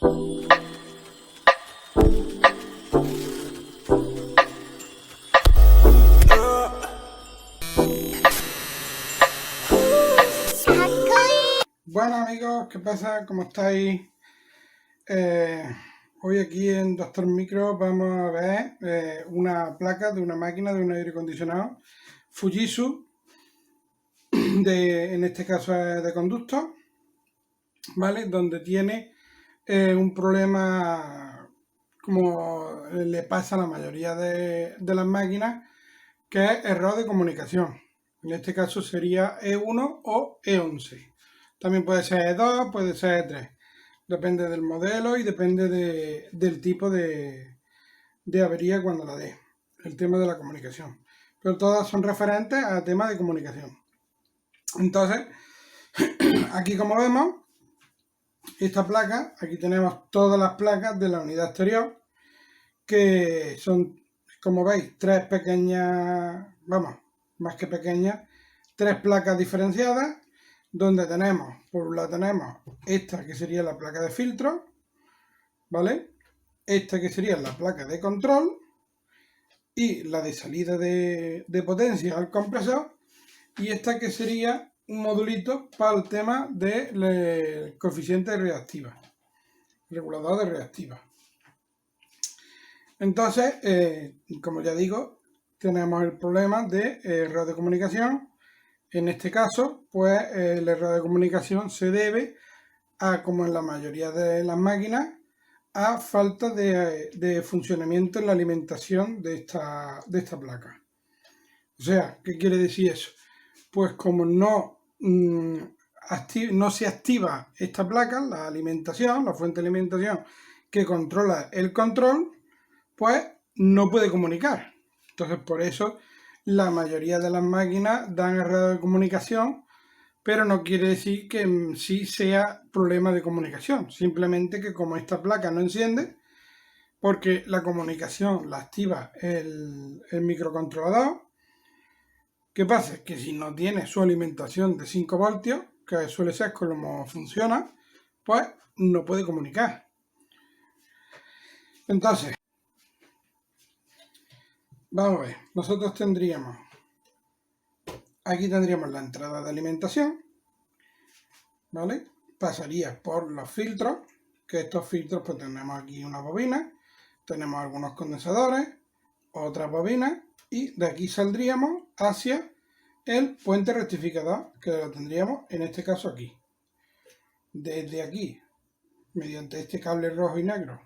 Bueno amigos, ¿qué pasa? ¿Cómo estáis? Hoy aquí en Doctor Micro vamos a ver una placa de una máquina de un aire acondicionado Fujitsu, en este caso es de conducto, ¿vale? Donde tiene un problema como le pasa a la mayoría de las máquinas, que es error de comunicación. En este caso sería E1 o E11. También puede ser E2, puede ser E3. Depende del modelo y depende del tipo de avería cuando la dé. El tema de la comunicación. Pero todas son referentes a temas de comunicación. Entonces, aquí como vemos, esta placa, aquí tenemos todas las placas de la unidad exterior, que son, como veis, tres pequeñas, vamos, más que pequeñas, tres placas diferenciadas, donde tenemos, por un lado tenemos esta que sería la placa de filtro, ¿vale? Esta que sería la placa de control y la de salida de potencia al compresor, y esta que sería un modulito para el tema del coeficiente de reactiva, regulador de reactiva. Entonces, como ya digo, tenemos el problema de error de comunicación. En este caso, pues el error de comunicación se debe a, como en la mayoría de las máquinas, a falta de funcionamiento en la alimentación de esta placa. O sea, ¿qué quiere decir eso? Pues como no se activa esta placa, la alimentación, la fuente de alimentación que controla el control, pues no puede comunicar. Entonces, por eso la mayoría de las máquinas dan error de comunicación, pero no quiere decir que sí sea problema de comunicación. Simplemente que como esta placa no enciende, porque la comunicación la activa el microcontrolador, ¿qué pasa? Que si no tiene su alimentación de 5 voltios, que suele ser como funciona, pues no puede comunicar. Entonces, vamos a ver, nosotros tendríamos, aquí tendríamos la entrada de alimentación, ¿vale? Pasaría por los filtros, que estos filtros pues tenemos aquí una bobina, tenemos algunos condensadores, otras bobinas, y de aquí saldríamos hacia el puente rectificador, que lo tendríamos en este caso aquí. Desde aquí, mediante este cable rojo y negro,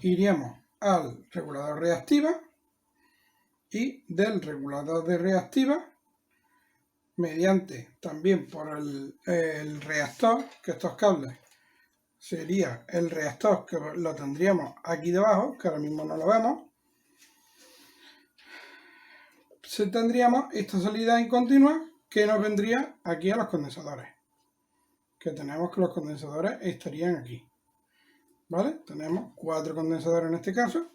iríamos al regulador reactiva, y del regulador de reactiva, mediante también por el reactor, que estos cables sería el reactor, que lo tendríamos aquí debajo, que ahora mismo no lo vemos, tendríamos esta salida en continua que nos vendría aquí a los condensadores, que tenemos que los condensadores estarían aquí, ¿vale? Tenemos 4 condensadores en este caso,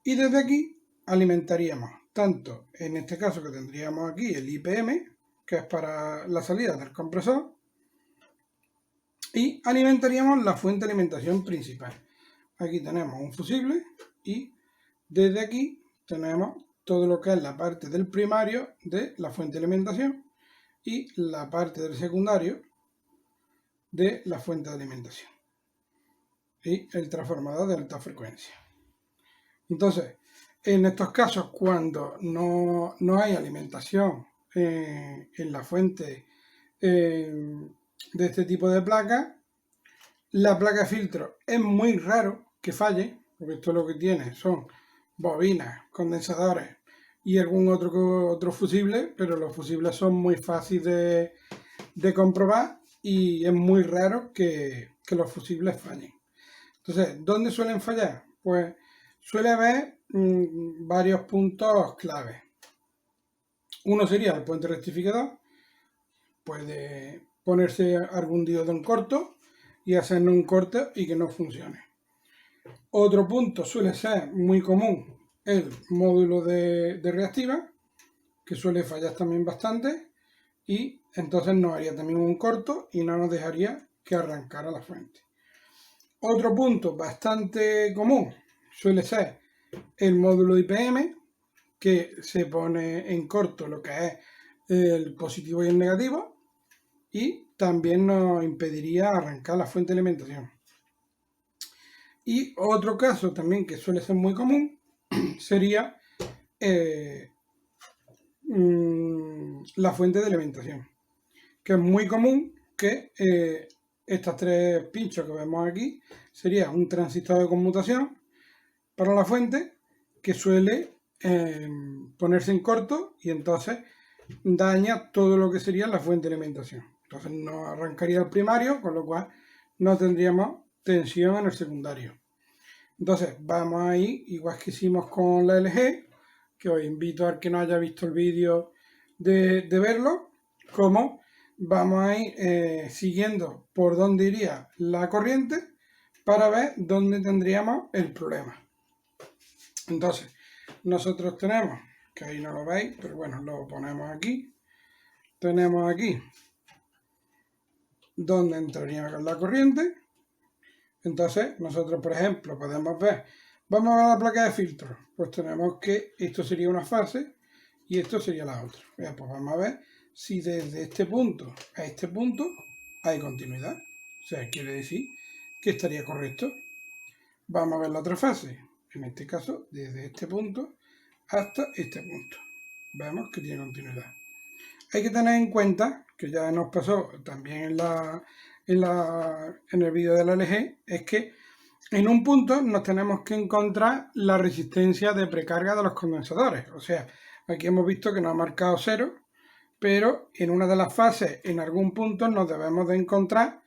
y desde aquí alimentaríamos tanto, en este caso que tendríamos aquí el IPM, que es para la salida del compresor, y alimentaríamos la fuente de alimentación principal. Aquí tenemos un fusible y desde aquí tenemos todo lo que es la parte del primario de la fuente de alimentación y la parte del secundario de la fuente de alimentación y el transformador de alta frecuencia. Entonces, en estos casos, cuando no hay alimentación en la fuente de este tipo de placa, la placa de filtro es muy raro que falle, porque esto lo que tiene son bobinas, condensadores y algún otro fusible, pero los fusibles son muy fáciles de comprobar y es muy raro que los fusibles fallen. Entonces, ¿dónde suelen fallar? Pues suele haber varios puntos clave. Uno sería el puente rectificador, puede ponerse algún diodo en corto y hacernos un corte y que no funcione. Otro punto suele ser muy común el módulo de reactiva, que suele fallar también bastante, y entonces nos haría también un corto y no nos dejaría que arrancara la fuente. Otro punto bastante común suele ser el módulo IPM, que se pone en corto lo que es el positivo y el negativo, y también nos impediría arrancar la fuente de alimentación. Y otro caso también que suele ser muy común sería la fuente de alimentación, que es muy común que estos tres pinchos que vemos aquí sería un transistor de conmutación para la fuente que suele ponerse en corto y entonces daña todo lo que sería la fuente de alimentación. Entonces no arrancaría el primario, con lo cual no tendríamos tensión en el secundario. Entonces vamos ahí, igual que hicimos con la LG, que os invito a que no haya visto el vídeo de verlo, como vamos a ir siguiendo por dónde iría la corriente para ver dónde tendríamos el problema. Entonces, nosotros tenemos, que ahí no lo veis, pero bueno, lo ponemos aquí. Tenemos aquí donde entraría la corriente. Entonces, nosotros, por ejemplo, podemos ver, vamos a ver la placa de filtro. Pues tenemos que esto sería una fase y esto sería la otra. Pues vamos a ver si desde este punto a este punto hay continuidad. O sea, quiere decir que estaría correcto. Vamos a ver la otra fase. En este caso, desde este punto hasta este punto. Vemos que tiene continuidad. Hay que tener en cuenta, que ya nos pasó también en el vídeo de la LG, es que en un punto nos tenemos que encontrar la resistencia de precarga de los condensadores. O sea, aquí hemos visto que nos ha marcado 0, pero en una de las fases, en algún punto, nos debemos de encontrar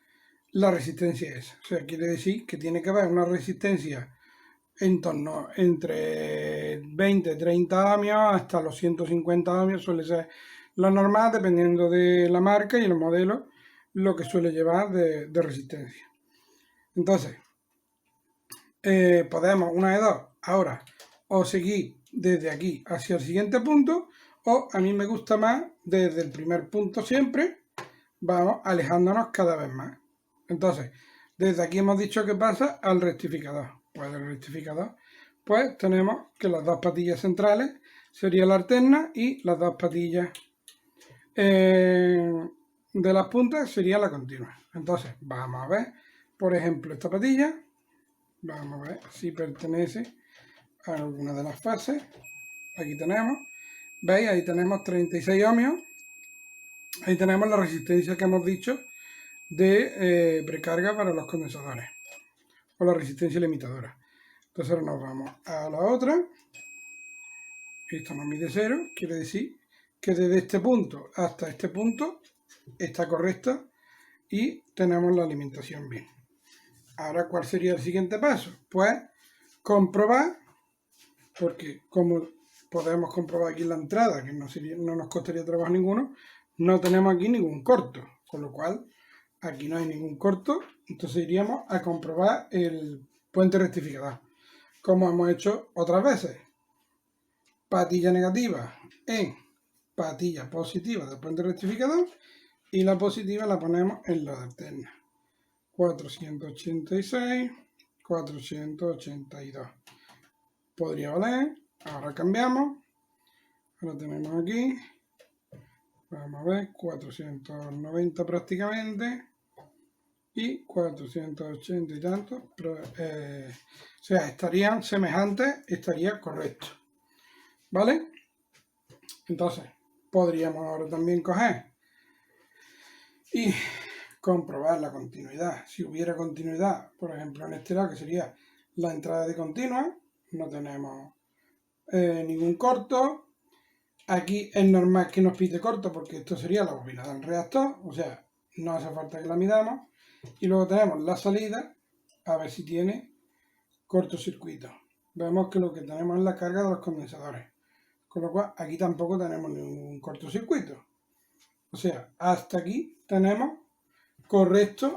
la resistencia esa. O sea, quiere decir que tiene que haber una resistencia en torno entre 20-30 ohmios hasta los 150 ohmios, suele ser lo normal, dependiendo de la marca y el modelo, lo que suele llevar de resistencia. Entonces, podemos, una de dos, ahora, o seguir desde aquí hacia el siguiente punto, o a mí me gusta más desde el primer punto siempre, vamos alejándonos cada vez más. Entonces, desde aquí hemos dicho que pasa al rectificador. Pues el rectificador, pues tenemos que las dos patillas centrales sería la alterna y las dos patillas de las puntas sería la continua. Entonces, vamos a ver, por ejemplo, esta patilla, vamos a ver si pertenece a alguna de las fases. Aquí tenemos, ¿veis? Ahí tenemos 36 ohmios. Ahí tenemos la resistencia que hemos dicho de precarga para los condensadores, o la resistencia limitadora. Entonces ahora nos vamos a la otra. Esto nos mide 0, quiere decir que desde este punto hasta este punto está correcta y tenemos la alimentación bien. Ahora, ¿cuál sería el siguiente paso? Pues comprobar, porque como podemos comprobar aquí en la entrada, que no nos costaría trabajo ninguno, no tenemos aquí ningún corto, con lo cual aquí no hay ningún corto, entonces iríamos a comprobar el puente rectificador, como hemos hecho otras veces. Patilla negativa en patilla positiva del puente rectificador y la positiva la ponemos en la alterna. 486, 482. Podría valer. Ahora cambiamos. Ahora tenemos aquí. Vamos a ver, 490 prácticamente. Y 480 y tantos. O sea, estarían semejantes, estaría correcto. ¿Vale? Entonces, podríamos ahora también coger y comprobar la continuidad. Si hubiera continuidad, por ejemplo, en este lado, que sería la entrada de continua, no tenemos ningún corto. Aquí es normal que nos pite corto porque esto sería la bobina del reactor, o sea, no hace falta que la midamos. Y luego tenemos la salida, a ver si tiene cortocircuito. Vemos que lo que tenemos es la carga de los condensadores, con lo cual aquí tampoco tenemos ningún cortocircuito. O sea, hasta aquí tenemos correcto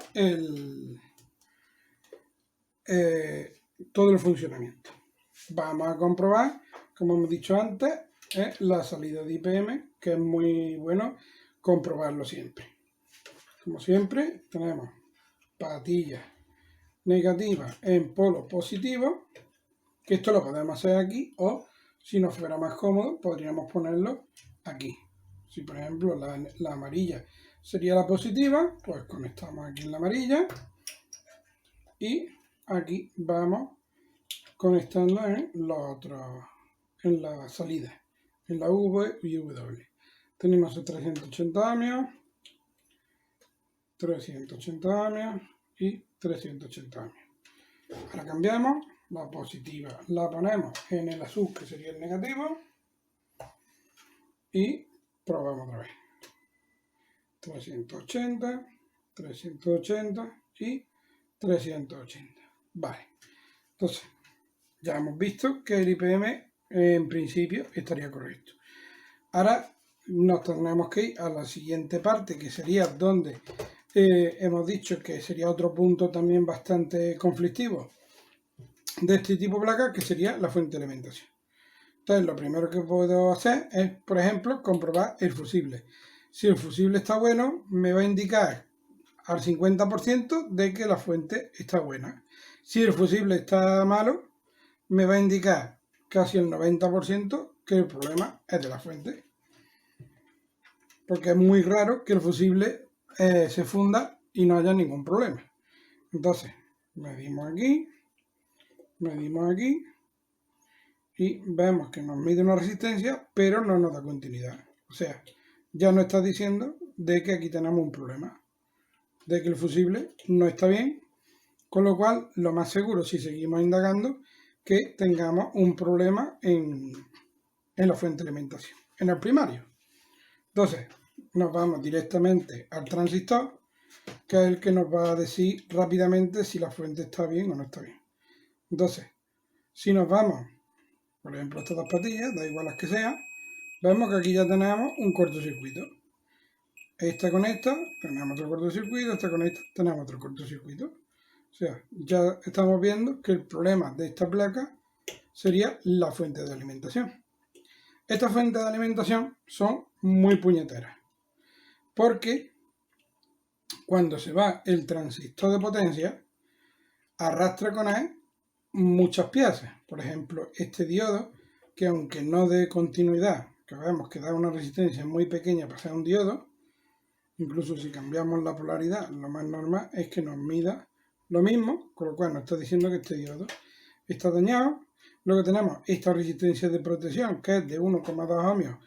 todo el funcionamiento. Vamos a comprobar, como hemos dicho antes, la salida de IPM, que es muy bueno comprobarlo siempre. Como siempre, tenemos patilla negativa en polo positivo, que esto lo podemos hacer aquí, o si nos fuera más cómodo podríamos ponerlo aquí. Si por ejemplo la amarilla sería la positiva, pues conectamos aquí en la amarilla y aquí vamos conectando en los otros, en la salida, en la V y W. Tenemos el 380 ohmios, 380 ohmios y 380 ohmios. Ahora cambiamos la positiva, la ponemos en el azul, que sería el negativo, y probamos otra vez. 380, 380 y 380. Vale, entonces ya hemos visto que el IPM en principio estaría correcto. Ahora nos tenemos que ir a la siguiente parte, que sería donde hemos dicho que sería otro punto también bastante conflictivo de este tipo de placas, que sería la fuente de alimentación. Entonces lo primero que puedo hacer es, por ejemplo, comprobar el fusible. Si el fusible está bueno, me va a indicar al 50% de que la fuente está buena. Si el fusible está malo, me va a indicar casi el 90% que el problema es de la fuente. Porque es muy raro que el fusible se funda y no haya ningún problema. Entonces, medimos aquí y vemos que nos mide una resistencia, pero no nos da continuidad. O sea, ya nos está diciendo de que aquí tenemos un problema, de que el fusible no está bien, con lo cual lo más seguro, si seguimos indagando, que tengamos un problema en la fuente de alimentación, en el primario. Entonces, nos vamos directamente al transistor, que es el que nos va a decir rápidamente si la fuente está bien o no está bien. Entonces, si nos vamos, por ejemplo, estas dos patillas, da igual las que sean, vemos que aquí ya tenemos un cortocircuito. Esta con esta tenemos otro cortocircuito, esta con esta tenemos otro cortocircuito. O sea, ya estamos viendo que el problema de esta placa sería la fuente de alimentación. Estas fuentes de alimentación son muy puñeteras, porque cuando se va el transistor de potencia, arrastra con él muchas piezas. Por ejemplo, este diodo, que aunque no dé continuidad, que vemos que da una resistencia muy pequeña para ser un diodo, incluso si cambiamos la polaridad, lo más normal es que nos mida lo mismo, con lo cual nos está diciendo que este diodo está dañado. Luego tenemos esta resistencia de protección, que es de 1,2 ohmios,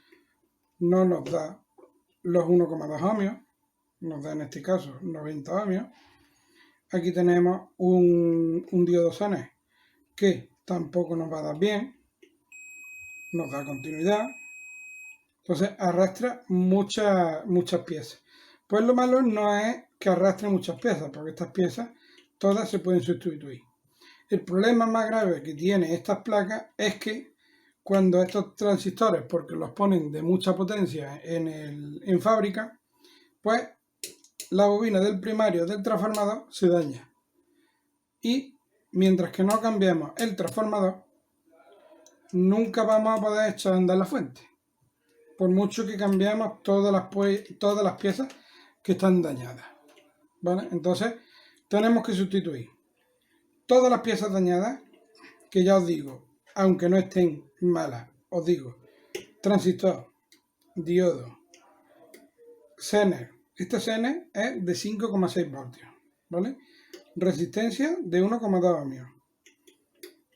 no nos da los 1,2 ohmios, nos da en este caso 90 ohmios. Aquí tenemos un diodo Zener que tampoco nos va a dar bien, nos da continuidad, entonces arrastra muchas piezas. Pues lo malo no es que arrastre muchas piezas, porque estas piezas todas se pueden sustituir. El problema más grave que tiene estas placas es que cuando estos transistores, porque los ponen de mucha potencia en fábrica, pues la bobina del primario del transformador se daña. Y mientras que no cambiemos el transformador, nunca vamos a poder echar a andar la fuente, por mucho que cambiemos todas las piezas que están dañadas, ¿vale? Entonces tenemos que sustituir todas las piezas dañadas, que ya os digo, aunque no estén malas, os digo, transistor, diodo, Zener. Este Zener es de 5,6 voltios, ¿vale? Resistencia de 1,2 ohmios.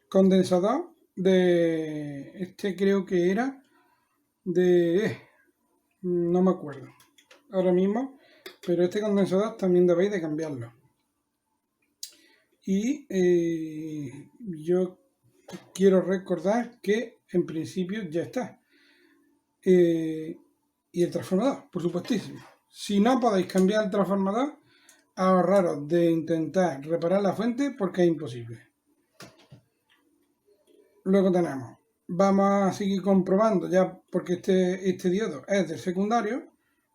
Condensador de... Este creo que era de... no me acuerdo ahora mismo, pero este condensador también debéis de cambiarlo. Y yo quiero recordar que en principio ya está. Y el transformador, por supuestísimo. Si no podéis cambiar el transformador, ahorraros de intentar reparar la fuente, porque es imposible. Luego tenemos, vamos a seguir comprobando, ya porque este diodo es del secundario,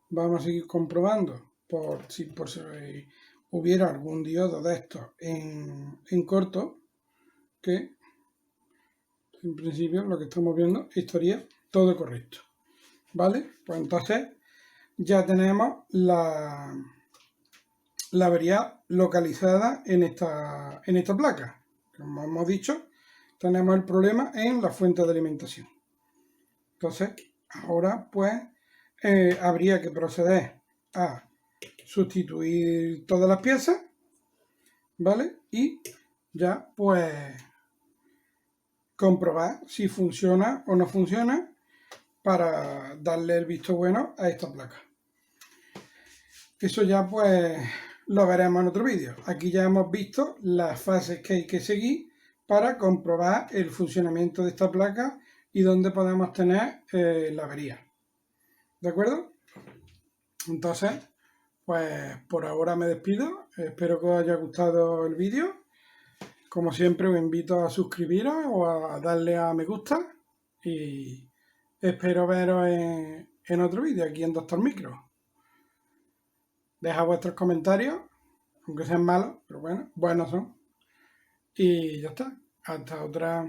vamos a seguir comprobando por si hubiera algún diodo de estos en corto, que en principio lo que estamos viendo estaría todo correcto, ¿vale? Pues entonces ya tenemos la avería localizada en esta placa. Como hemos dicho, tenemos el problema en la fuente de alimentación. Entonces, ahora pues habría que proceder a sustituir todas las piezas, ¿vale? Y ya pues comprobar si funciona o no funciona para darle el visto bueno a esta placa. Eso ya pues lo veremos en otro vídeo. Aquí ya hemos visto las fases que hay que seguir para comprobar el funcionamiento de esta placa y dónde podemos tener la avería. ¿De acuerdo? Entonces, pues por ahora me despido. Espero que os haya gustado el vídeo. Como siempre os invito a suscribiros o a darle a me gusta y espero veros en otro vídeo aquí en Doctor Micro. Deja vuestros comentarios, aunque sean malos, pero bueno, buenos son. Y ya está. Hasta otra.